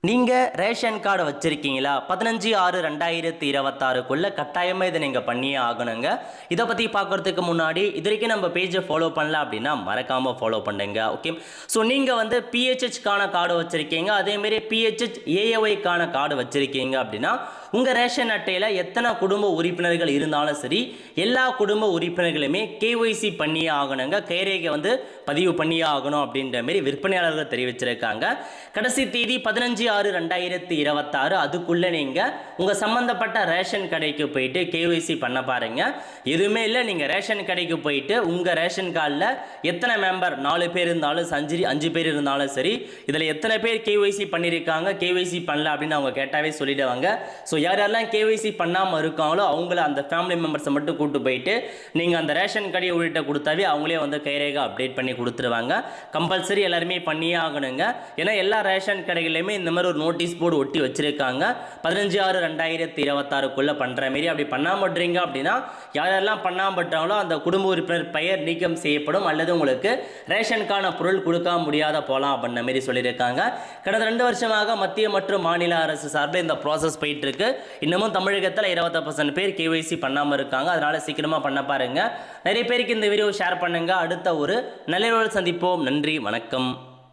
நீங்கள் ration card வச்சுருக்கீங்களா? 15/6/2026க்குள்ளே கட்டாயமாக இதை நீங்கள் பண்ணியே ஆகணுங்க. இதை பற்றி பார்க்குறதுக்கு முன்னாடி இது வரைக்கும் நம்ம பேஜை ஃபாலோ பண்ணல அப்படின்னா மறக்காமல் ஃபாலோ பண்ணுங்க. ஓகே, ஸோ நீங்கள் வந்து பிஹெச்ஹெச்கான கார்டு வச்சுருக்கீங்க, அதேமாரி பிஹெச்ஹெச் ஏஏஒய்க்கான கார்டு வச்சுருக்கீங்க அப்படின்னா உங்கள் ரேஷன் அட்டையில் எத்தனை குடும்ப உறுப்பினர்கள் இருந்தாலும் சரி, எல்லா குடும்ப உறுப்பினர்களுமே கேஒய்சி பண்ணியே ஆகணுங்க. கைரேகை வந்து பதிவு பண்ணியே ஆகணும் அப்படின்ற மாரி விற்பனையாளர்கள் தெரிவிச்சிருக்காங்க. கடைசி தேதி 15/6/2026. அதுக்குள்ளே நீங்கள் உங்கள் சம்மந்தப்பட்ட ரேஷன் கடைக்கு போயிட்டு கேஒய்சி பண்ண பாருங்க. எதுவுமே இல்லை, நீங்கள் ரேஷன் கடைக்கு போயிட்டு உங்கள் ரேஷன் கார்டில் எத்தனை மெம்பர், 4 பேர் இருந்தாலும் 5 பேர் இருந்தாலும் சரி, இதில் எத்தனை பேர் கேஒய்சி பண்ணியிருக்காங்க, கேஒய்சி பண்ணல அப்படின்னு அவங்க கேட்டாவே சொல்லிடுவாங்க. ஸோ யாரெல்லாம் கேஒய்சி பண்ணாமல் இருக்காங்களோ அவங்கள அந்த ஃபேமிலி மெம்பர்ஸை மட்டும் கூப்பிட்டு போயிட்டு நீங்கள் அந்த ரேஷன் கடை உள்ளிட்ட கொடுத்தாவே அவங்களே வந்து கைரேகை அப்டேட் பண்ணி கொடுத்துருவாங்க. கம்பல்சரி எல்லாருமே பண்ணியே ஆகணுங்க. ஏன்னா எல்லா ரேஷன் கடைகளையுமே இந்த மாதிரி ஒரு நோட்டீஸ் போர்டு ஒட்டி வச்சிருக்காங்க. 15/6/2026க்குள்ளே பண்ணுற மாரி. அப்படி பண்ணாமல் விட்றீங்க அப்படின்னா யாரெல்லாம் பண்ணாமல் பட்டாங்களோ அந்த குடும்ப உறுப்பினர் பெயர் நீக்கம் செய்யப்படும், அல்லது உங்களுக்கு ரேஷனுக்கான பொருள் கொடுக்க முடியாத போகலாம் அப்படின்ற மாரி சொல்லியிருக்காங்க. கடந்த 2 வருஷமாக மத்திய மற்றும் மாநில அரசு சார்பில் இந்த ப்ராசஸ் போயிட்டு இருக்கு. இன்னமும் தமிழகத்தில் 20% பேர் கேஒய்சி பண்ணாமல் இருக்காங்க. அதனால சீக்கிரமாக பண்ண பாருங்க. நிறைய பேருக்கு இந்த வீடியோ ஷேர் பண்ணுங்க. அடுத்த ஒரு நல்ல சந்திப்போம். நன்றி, வணக்கம்.